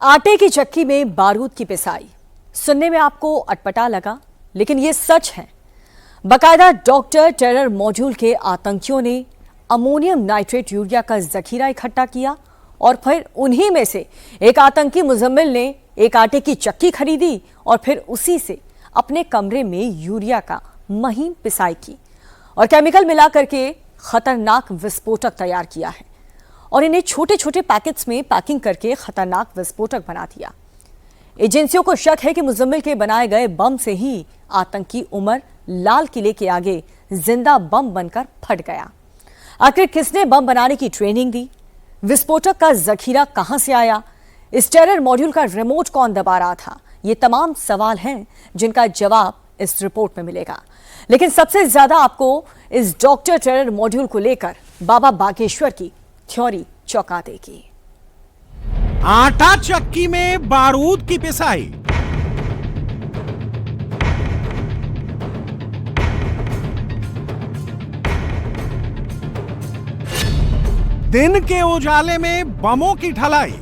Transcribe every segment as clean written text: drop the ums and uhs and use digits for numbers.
आटे की चक्की में बारूद की पिसाई सुनने में आपको अटपटा लगा, लेकिन ये सच है। बाकायदा डॉक्टर टेरर मॉड्यूल के आतंकियों ने अमोनियम नाइट्रेट यूरिया का जखीरा इकट्ठा किया और फिर उन्हीं में से एक आतंकी मुजम्मिल ने एक आटे की चक्की खरीदी और फिर उसी से अपने कमरे में यूरिया का महीन पिसाई की और केमिकल मिला करके खतरनाक विस्फोटक तैयार किया है और इन्हें छोटे छोटे पैकेट्स में पैकिंग करके खतरनाक विस्फोटक बना दिया। एजेंसियों को शक है कि मुजम्मिल के बनाए गए बम से ही आतंकी उमर लाल किले के आगे जिंदा बम बनकर फट गया। आखिर किसने बम बनाने की ट्रेनिंग दी? विस्फोटक का जखीरा कहां से आया? इस टेरर मॉड्यूल का रिमोट कौन दबा रहा था? ये तमाम सवाल हैं जिनका जवाब इस रिपोर्ट में मिलेगा। लेकिन सबसे ज्यादा आपको इस डॉक्टर टेरर मॉड्यूल को लेकर बाबा बागेश्वर की थ्योरी चौंका देगी। आटा चक्की में बारूद की पिसाई। दिन के उजाले में बमों की ढलाई।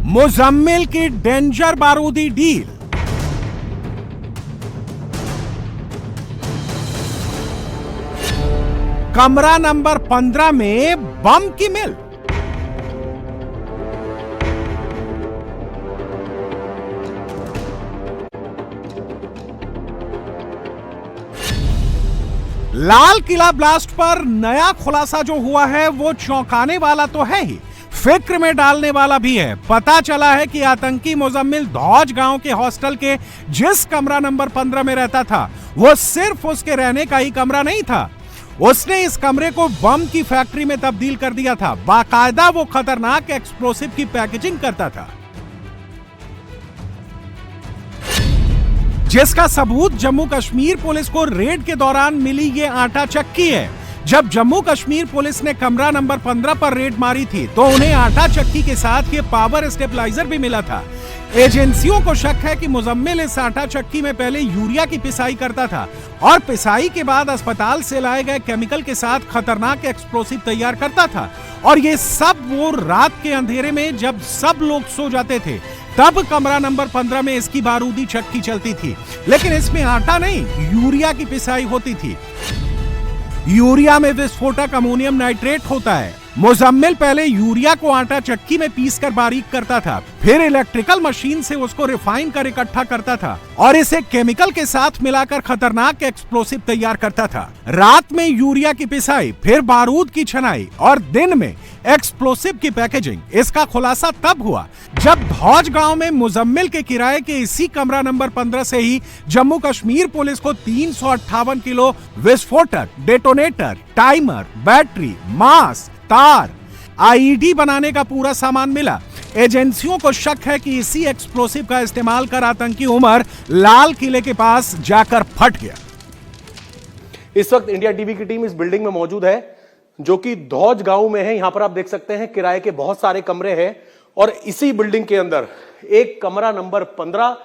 मुजम्मिल की डेंजर बारूदी डील। कमरा नंबर 15 में बम की मिल। लाल किला ब्लास्ट पर नया खुलासा जो हुआ है वो चौंकाने वाला तो है ही, फिक्र में डालने वाला भी है। पता चला है कि आतंकी मुजम्मिल धौज गांव के हॉस्टल के जिस कमरा नंबर 15 में रहता था वो सिर्फ उसके रहने का ही कमरा नहीं था। उसने इस कमरे को बम की फैक्ट्री में तब्दील कर दिया था। बाकायदा वो खतरनाक एक्सप्लोसिव की पैकेजिंग करता था, जिसका सबूत जम्मू कश्मीर पुलिस को रेड के दौरान मिली ये आटा चक्की है। जब जम्मू कश्मीर पुलिस ने कमरा नंबर 15 पर रेड मारी थी तो उन्हें आटा चक्की के साथ ये पावर स्टेबलाइजर भी मिला था। एजेंसियों को शक है कि मुजम्मिल इस आटा चक्की में पहले यूरिया की पिसाई करता था और पिसाई के बाद अस्पताल से लाए गए केमिकल के साथ खतरनाक एक्सप्लोसिव तैयार करता था। और ये सब वो रात के अंधेरे में जब सब लोग सो जाते थे तब कमरा नंबर 15 में इसकी बारूदी चक्की चलती थी। लेकिन इसमें आटा नहीं, यूरिया की पिसाई होती थी। यूरिया में विस्फोटक अमोनियम नाइट्रेट होता है। मुजम्मिल पहले यूरिया को आटा चक्की में पीसकर बारीक करता था, फिर इलेक्ट्रिकल मशीन से उसको रिफाइन कर इकट्ठा करता था और इसे केमिकल के साथ मिलाकर खतरनाक एक्सप्लोसिव तैयार करता था। रात में यूरिया की पिसाई, फिर बारूद की छनाई और दिन में एक्सप्लोसिव की पैकेजिंग। इसका खुलासा तब हुआ जब धौज गांव में मुजम्मिल के किराए के इसी कमरा नंबर 15 से ही जम्मू कश्मीर पुलिस को 358 किलो विस्फोटक, डेटोनेटर, टाइमर, बैटरी, मास, तार, आईईडी बनाने का पूरा सामान मिला। एजेंसियों को शक है कि इसी एक्सप्लोसिव का इस्तेमाल कर आतंकी उमर लाल किले के पास जाकर फट गया। इस वक्त इंडिया टीवी की टीम इस बिल्डिंग में मौजूद है जो कि धौज गांव में है। यहां पर आप देख सकते हैं किराए के बहुत सारे कमरे हैं और इसी बिल्डिंग के अंदर एक कमरा नंबर 15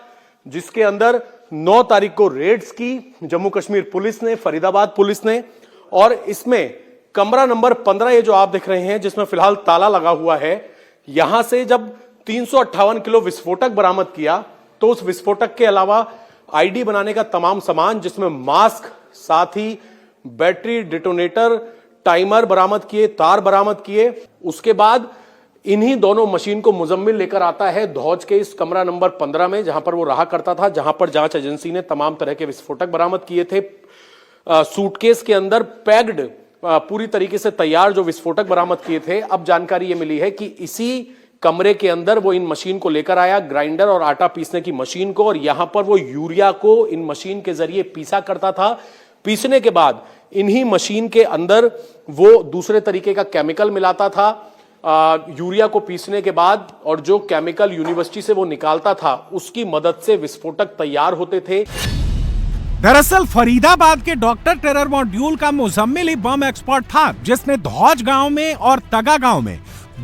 जिसके अंदर 9 तारीख को रेड्स की जम्मू कश्मीर पुलिस ने, फरीदाबाद पुलिस ने। और इसमें कमरा नंबर 15 ये जो आप देख रहे हैं जिसमें फिलहाल ताला लगा हुआ है, यहां से जब 358 किलो विस्फोटक बरामद किया तो उस विस्फोटक के अलावा आईडी बनाने का तमाम सामान जिसमें मास्क, साथ ही बैटरी, डेटोनेटर, टाइमर बरामद किए, तार बरामद किए। उसके बाद इन्हीं दोनों मशीन को मुजम्मिल लेकर आता है धौज के इस कमरा नंबर 15 में जहां पर वो रहा करता था, जहां पर जांच एजेंसी ने तमाम तरह के विस्फोटक बरामद किए थे। सूटकेस के अंदर पैक्ड पूरी तरीके से तैयार जो विस्फोटक बरामद किए थे। अब जानकारी ये मिली है कि इसी कमरे के अंदर वो इन मशीन को लेकर आया, ग्राइंडर और आटा पीसने की मशीन को, और यहां पर वो यूरिया को इन मशीन के जरिए पीसा करता था। पीसने के बाद इन्हीं मशीन के अंदर वो दूसरे तरीके का केमिकल मिलाता था यूरिया को पीसने के बाद, और जो केमिकल यूनिवर्सिटी से वो निकालता था उसकी मदद से विस्फोटक तैयार होते थे। दरअसल फरीदाबाद के डॉक्टर टेरर मॉड्यूल का मुजम्मिल ही बम एक्सपर्ट था जिसने धौज गांव में और तगा गांव में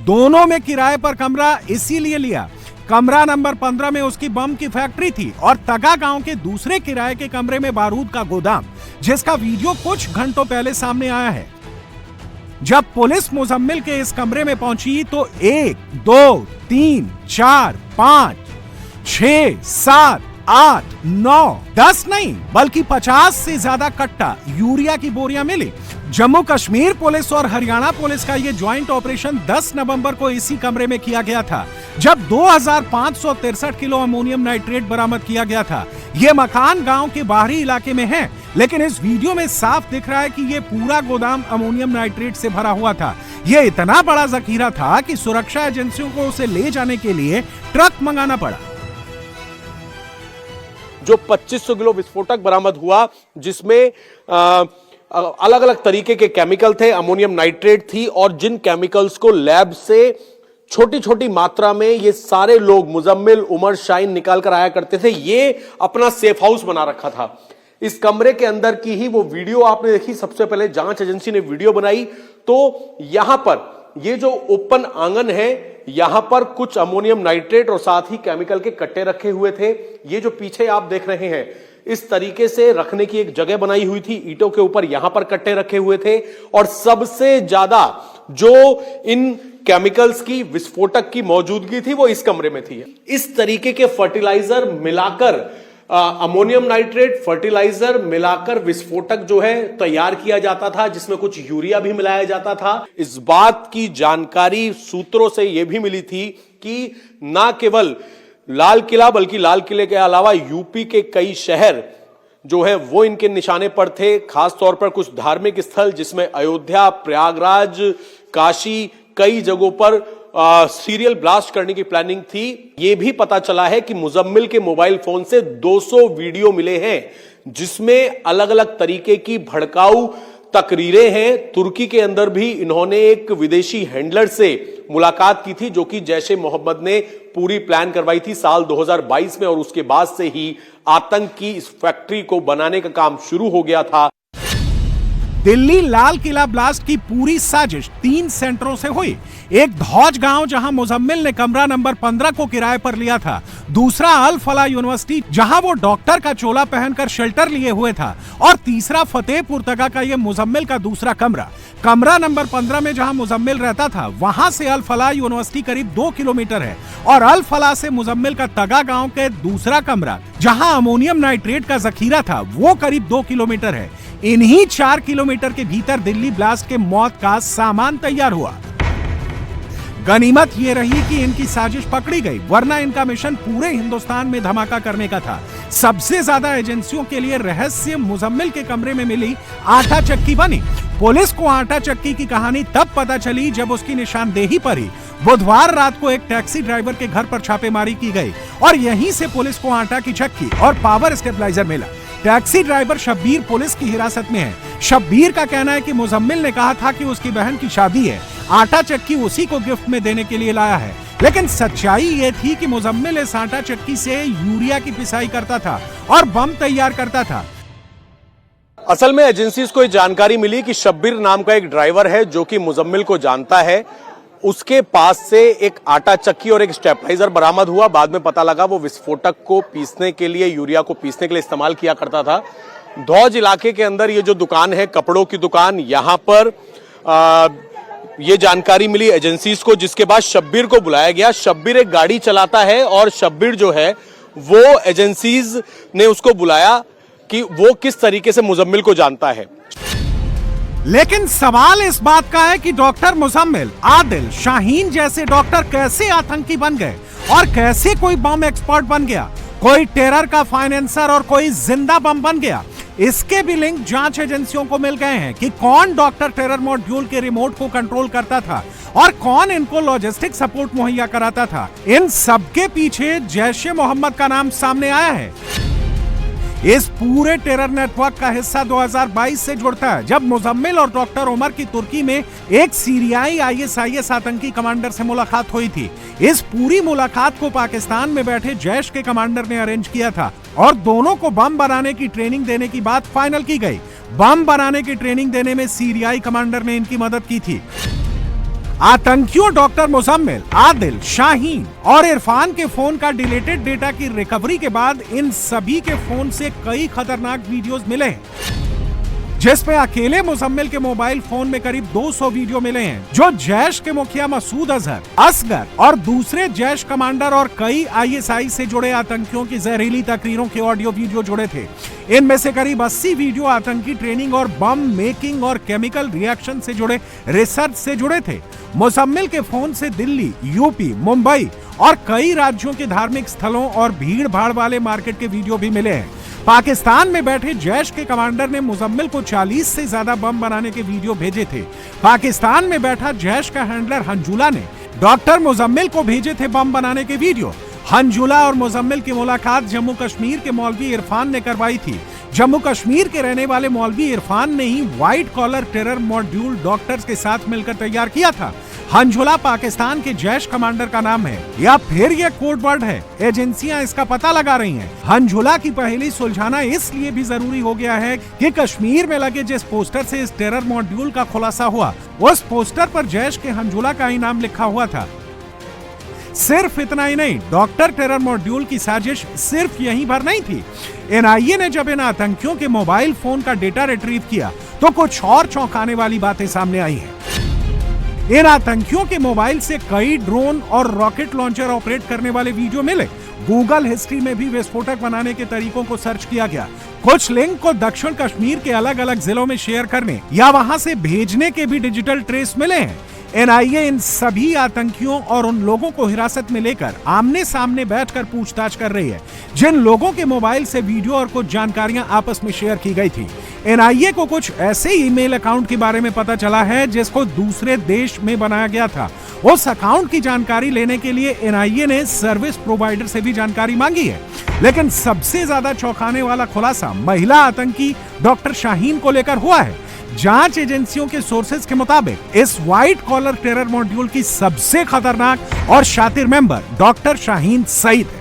दोनों में किराए पर कमरा इसीलिए लिया कमरा नंबर 15 में उसकी बम की फैक्ट्री थी और तगा गांव के दूसरे किराए के कमरे में बारूद का गोदाम, जिसका वीडियो कुछ घंटों पहले सामने आया है। जब पुलिस मुजम्मिल के इस कमरे में पहुंची तो 1, 2, 3, 4, 5, 6, 7, 8, 9, 10 नहीं बल्कि 50 से ज्यादा कट्टा यूरिया की बोरियां मिली। जम्मू कश्मीर पुलिस और हरियाणा पुलिस का यह ज्वाइंट ऑपरेशन 10 नवंबर को इसी कमरे में किया गया था, जब 2563 किलो अमोनियम नाइट्रेट बरामद किया गया था। यह मकान गांव के बाहरी इलाके में है, लेकिन इस वीडियो में साफ दिख रहा है कि यह पूरा गोदाम अमोनियम नाइट्रेट से भरा हुआ था। यह इतना बड़ा जखीरा था कि सुरक्षा एजेंसियों को उसे ले जाने के लिए ट्रक मंगाना पड़ा। जो 2500 किलो विस्फोटक बरामद हुआ, जिसमें अलग अलग तरीके के केमिकल थे, अमोनियम नाइट्रेट थी, और जिन केमिकल्स को लैब से छोटी छोटी मात्रा में ये सारे लोग मुजम्मिल, उमर, शाहीन निकाल कर आया करते थे। ये अपना सेफ हाउस बना रखा था। इस कमरे के अंदर की ही वो वीडियो आपने देखी। सबसे पहले जांच एजेंसी ने वीडियो बनाई तो यहां पर ये जो ओपन आंगन है, यहां पर कुछ अमोनियम नाइट्रेट और साथ ही केमिकल के कट्टे रखे हुए थे। ये जो पीछे आप देख रहे हैं, इस तरीके से रखने की एक जगह बनाई हुई थी, ईंटों के ऊपर यहां पर कट्टे रखे हुए थे। और सबसे ज्यादा जो इन केमिकल्स की, विस्फोटक की मौजूदगी थी, वो इस कमरे में थी। इस तरीके के फर्टिलाइजर मिलाकर, अमोनियम नाइट्रेट फर्टिलाइजर मिलाकर विस्फोटक जो है तैयार किया जाता था, जिसमें कुछ यूरिया भी मिलाया जाता था। इस बात की जानकारी सूत्रों से यह भी मिली थी कि ना केवल लाल किला बल्कि लाल किले के अलावा यूपी के कई शहर जो है वो इनके निशाने पर थे। खास तौर पर कुछ धार्मिक स्थल, जिसमें अयोध्या, प्रयागराज, काशी, कई जगहों पर सीरियल ब्लास्ट करने की प्लानिंग थी। यह भी पता चला है कि मुजम्मिल के मोबाइल फोन से 200 वीडियो मिले हैं, जिसमें अलग अलग तरीके की भड़काऊ तकरीरें हैं। तुर्की के अंदर भी इन्होंने एक विदेशी हैंडलर से मुलाकात की थी, जो कि जैश ए मोहम्मद ने पूरी प्लान करवाई थी साल 2022 में, और उसके बाद से ही आतंक की इस फैक्ट्री को बनाने का काम शुरू हो गया था। दिल्ली लाल किला ब्लास्ट की पूरी साजिश 3 सेंटरों से हुई। एक धौज गांव, जहां मुजम्मिल ने कमरा नंबर 15 को किराए पर लिया था। दूसरा अल फलाह यूनिवर्सिटी, जहां वो डॉक्टर का चोला पहनकर शेल्टर लिए हुए था। और तीसरा फतेहपुर तगा का ये मुजम्मिल का दूसरा कमरा। कमरा नंबर 15 में जहां मुजम्मिल रहता था, वहां से अल फलाह यूनिवर्सिटी करीब 2 किलोमीटर है। और अल फलाह से मुजम्मिल का तगा गांव के दूसरा कमरा, जहां अमोनियम नाइट्रेट का जखीरा था, वो करीब 2 किलोमीटर है। इन्हीं 4 किलोमीटर के भीतर दिल्ली ब्लास्ट के मौत का सामान तैयार हुआ। गनीमत यह रही कि इनकी साजिश पकड़ी गई, वरना इनका मिशन पूरे हिंदुस्तान में धमाका करने का था। सबसे ज्यादा एजेंसियों के लिए रहस्य मुजम्मिल के कमरे में मिली आटा चक्की बनी। पुलिस को आटा चक्की की कहानी तब पता चली जब उसकी निशानदेही पर ही बुधवार रात को एक टैक्सी ड्राइवर के घर पर छापेमारी की गई, और यहीं से पुलिस को आटा की चक्की और पावर स्टेबलाइजर मिला। टैक्सी ड्राइवर शब्बीर पुलिस की हिरासत में है। शब्बीर का कहना है कि मुजम्मिल ने कहा था कि उसकी बहन की शादी है, आटा चक्की उसी को गिफ्ट में देने के लिए लाया है। लेकिन सच्चाई ये थी कि मुजम्मिल इस आटा चक्की से यूरिया की पिसाई करता था और बम तैयार करता था। असल में एजेंसीज को जानकारी मिली कि शब्बीर नाम का एक ड्राइवर है जो कि मुजम्मिल को जानता है। उसके पास से एक आटा चक्की और एक स्टेबलाइजर बरामद हुआ। बाद में पता लगा वो विस्फोटक को पीसने के लिए, यूरिया को पीसने के लिए इस्तेमाल किया करता था। धौज इलाके के अंदर ये जो दुकान है, कपड़ों की दुकान, यहां पर ये जानकारी मिली एजेंसीज को, जिसके बाद शब्बीर को बुलाया गया। शब्बीर एक गाड़ी चलाता है और शब्बीर जो है वो एजेंसीज ने उसको बुलाया कि वो किस तरीके से मुजम्मिल को जानता है। लेकिन सवाल इस बात का है कि डॉक्टर मुजम्मिल, आदिल, शाहीन जैसे डॉक्टर कैसे आतंकी बन गए और कैसे कोई बम एक्सपर्ट बन गया, कोई टेरर का फाइनेंसर और कोई जिंदा बम बन गया। इसके भी लिंक जांच एजेंसियों को मिल गए हैं कि कौन डॉक्टर टेरर मॉड्यूल के रिमोट को कंट्रोल करता था और कौन इनको लॉजिस्टिक सपोर्ट मुहैया कराता था। इन सबके पीछे जैश ए मोहम्मद का नाम सामने आया है। इस पूरे टेरर नेटवर्क का हिस्सा 2022 से जुड़ता है, जब मुजम्मिल और डॉक्टर उमर की तुर्की में एक सीरियाई ISIS आतंकी कमांडर से मुलाकात हुई थी। इस पूरी मुलाकात को पाकिस्तान में बैठे जैश के कमांडर ने अरेंज किया था और दोनों को बम बनाने की ट्रेनिंग देने की बात फाइनल की गई। बम बनाने की ट्रेनिंग देने में सीरियाई कमांडर ने इनकी मदद की थी। आतंकियों डॉक्टर मुजम्मिल, आदिल, शाहीन और इरफान के फोन का डिलीटेड डेटा की रिकवरी के बाद इन सभी के फोन से कई खतरनाक वीडियोस मिले हैं, जिसमें अकेले मुजम्मिल के मोबाइल फोन में करीब 200 वीडियो मिले हैं, जो जैश के मुखिया मसूद अजहर, असगर और दूसरे जैश कमांडर और कई आईएसआई से जुड़े आतंकियों की जहरीली तकरीरों के ऑडियो वीडियो जुड़े थे। इनमें से करीब 80 वीडियो आतंकी ट्रेनिंग और बम मेकिंग और केमिकल रिएक्शन से जुड़े रिसर्च से जुड़े थे। मुजम्मिल के फोन से दिल्ली, यूपी, मुंबई और कई राज्यों के धार्मिक स्थलों और भीड़ भाड़ वाले मार्केट के वीडियो भी मिले हैं। पाकिस्तान में बैठे जैश के कमांडर ने मुजम्मिल को 40 से ज्यादा बम बनाने के वीडियो भेजे थे। पाकिस्तान में बैठा जैश का हैंडलर हंजुला ने डॉक्टर मुजम्मिल को भेजे थे बम बनाने के वीडियो। हंजुला और मुजम्मिल की मुलाकात जम्मू कश्मीर के मौलवी इरफान ने करवाई थी। जम्मू कश्मीर के रहने वाले मौलवी इरफान ने ही white collar terror module doctors के साथ मिलकर तैयार किया था। हंजुला पाकिस्तान के जैश कमांडर का नाम है या फिर यह कोड वर्ड है, एजेंसियां इसका पता लगा रही हैं। हंजुला की पहेली सुलझाना इसलिए भी जरूरी हो गया है कि कश्मीर में लगे जिस पोस्टर से इस टेरर मॉड्यूल का खुलासा हुआ, उस पोस्टर पर जैश के हंजुला का ही नाम लिखा हुआ था। सिर्फ इतना ही नहीं, डॉक्टर टेरर मॉड्यूल की साजिश सिर्फ यहीं भर नहीं थी। एनआईए ने जब इन आतंकियों के मोबाइल फोन का डेटा रिट्रीव किया तो कुछ और चौंकाने वाली बातें सामने आई हैं। इन आतंकियों के मोबाइल से कई ड्रोन और रॉकेट लॉन्चर ऑपरेट करने वाले वीडियो मिले। गूगल हिस्ट्री में भी विस्फोटक बनाने के तरीकों को सर्च किया गया। कुछ लिंक को दक्षिण कश्मीर के अलग अलग जिलों में शेयर करने या वहां से भेजने के भी डिजिटल ट्रेस मिले हैं। एनआईए इन सभी आतंकियों और उन लोगों को हिरासत में लेकर आमने सामने बैठकर पूछताछ कर रही है, जिन लोगों के मोबाइल से वीडियो और कुछ जानकारियां आपस में शेयर की गई थी। एनआईए को कुछ ऐसे ईमेल अकाउंट के बारे में पता चला है जिसको दूसरे देश में बनाया गया था। उस अकाउंट की जानकारी लेने के लिए एनआईए ने सर्विस प्रोवाइडर से भी जानकारी मांगी है। लेकिन सबसे ज्यादा चौंकाने वाला खुलासा महिला आतंकी डॉक्टर शाहीन को लेकर हुआ है। जांच एजेंसियों के सोर्सेज के मुताबिक इस व्हाइट कॉलर टेरर मॉड्यूल की सबसे खतरनाक और शातिर मेंबर डॉक्टर शाहीन सईद है।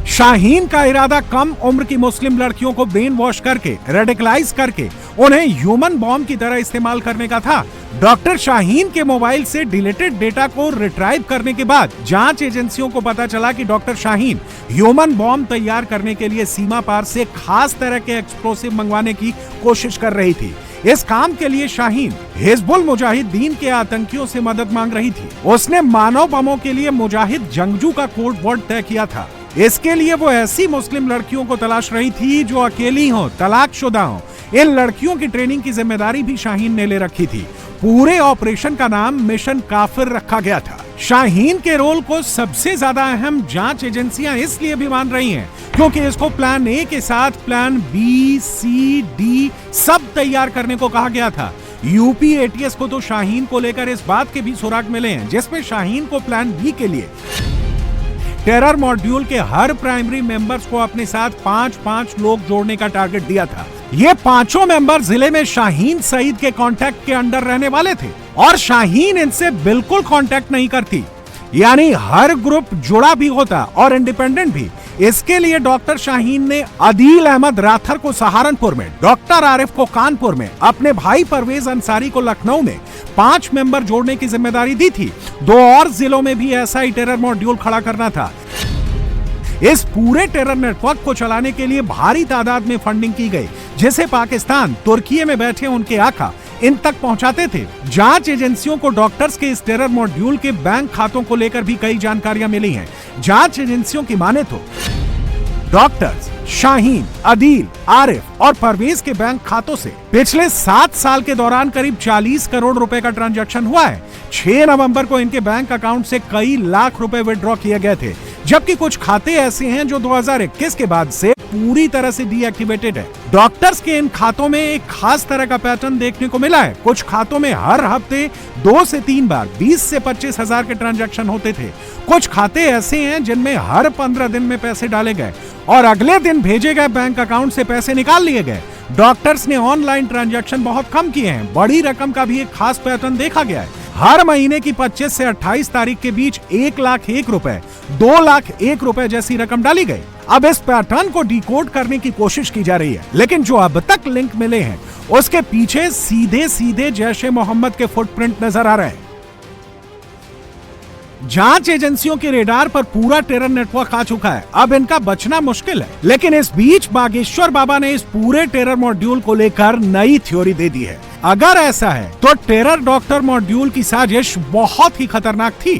शाहीन का इरादा कम उम्र की मुस्लिम लड़कियों को ब्रेन वॉश करके, रेडिकलाइज करके उन्हें ह्यूमन बॉम्ब की तरह इस्तेमाल करने का था। डॉक्टर शाहीन के मोबाइल से डिलीटेड डेटा को रिट्राइव करने के बाद जांच एजेंसियों को पता चला कि डॉक्टर शाहीन ह्यूमन बॉम्ब तैयार करने के लिए सीमा पार से खास तरह के एक्सप्लोसिव मंगवाने की कोशिश कर रही थी। इस काम के लिए शाहीन हिजबुल मुजाहिदीन के आतंकियों से मदद मांग रही थी। उसने मानव बमों के लिए मुजाहिद जंगजू का कोड वर्ड तय किया था। इसके लिए वो ऐसी मुस्लिम लड़कियों को तलाश रही थी जो अकेली हों, तलाकशुदा हों। इन लड़कियों की ट्रेनिंग की जिम्मेदारी भी शाहीन ने ले रखी थी। पूरे ऑपरेशन का नाम मिशन काफिर रखा गया था। शाहीन के रोल को सबसे ज्यादा अहम जांच एजेंसियां इसलिए भी मान रही हैं क्योंकि इसको प्लान ए के साथ प्लान बी, सी, डी सब तैयार करने को कहा गया था। यूपी एटीएस को तो शाहीन को लेकर इस बात के भी सुराग मिले हैं, जिसमें शाहीन को प्लान बी के लिए टेरर मॉड्यूल के हर प्राइमरी मेंबर्स को अपने साथ 5-5 लोग जोड़ने का टारगेट दिया था। ये पांचों मेंबर जिले में शाहीन सईद के कांटेक्ट के अंडर रहने वाले थे और शाहीन इनसे बिल्कुल कांटेक्ट नहीं करती, यानी हर ग्रुप जुड़ा भी होता और इंडिपेंडेंट भी। इसके लिए डॉक्टर शाहीन ने अदील अहमद राथर को सहारनपुर में, डॉक्टर आरिफ को कानपुर में, अपने भाई परवेज अंसारी को लखनऊ में 5 मेंबर जोड़ने की जिम्मेदारी दी थी। 2 और जिलों में भी ऐसा ही टेरर मॉड्यूल खड़ा करना था। इस पूरे टेरर नेटवर्क को चलाने के लिए भारी तादाद में फंडिंग की गई, जिसे पाकिस्तान, तुर्की में बैठे उनके आका इन तक पहुंचाते थे। जांच एजेंसियों को डॉक्टर्स के इस टेरर मॉड्यूल के बैंक खातों को लेकर भी कई जानकारियां मिली हैं। जांच एजेंसियों की माने तो डॉक्टर्स शाहीन, अदील, आरिफ और परवेज के बैंक खातों से पिछले 7 साल के दौरान करीब 40 करोड़ रुपए का ट्रांजैक्शन हुआ है। 6 नवंबर को इनके बैंक अकाउंट से कई लाख रुपए विड्रॉ किए गए थे, जबकि कुछ खाते ऐसे हैं जो 2021 के बाद से पूरी तरह से डीएक्टिवेटेड है। डॉक्टर्स के इन खातों में एक खास तरह का पैटर्न देखने को मिला है। कुछ खातों में हर हफ्ते 2 से 3 बार 20 से 25 हजार के ट्रांजैक्शन होते थे। कुछ खाते ऐसे हैं जिनमें हर 15 दिन में पैसे डाले गए और अगले दिन भेजे गए बैंक अकाउंट से पैसे निकाल लिए गए। डॉक्टर्स ने ऑनलाइन ट्रांजैक्शन बहुत कम किए हैं। बड़ी रकम का भी एक खास पैटर्न देखा गया है। हर महीने की 25 से 28 तारीख के बीच 1,01,000 रुपए, 2,01,000 रुपए जैसी रकम डाली गई। अब इस पैटर्न को डिकोड करने की कोशिश की जा रही है, लेकिन जो अब तक लिंक मिले हैं उसके पीछे सीधे सीधे जैश ए मोहम्मद के फुटप्रिंट नजर आ रहे हैं। जांच एजेंसियों के रेडार पर पूरा टेरर नेटवर्क आ चुका है, अब इनका बचना मुश्किल है। लेकिन इस बीच बागेश्वर बाबा ने इस पूरे टेरर मॉड्यूल को लेकर नई थ्योरी दे दी है। अगर ऐसा है तो टेरर डॉक्टर मॉड्यूल की साजिश बहुत ही खतरनाक थी।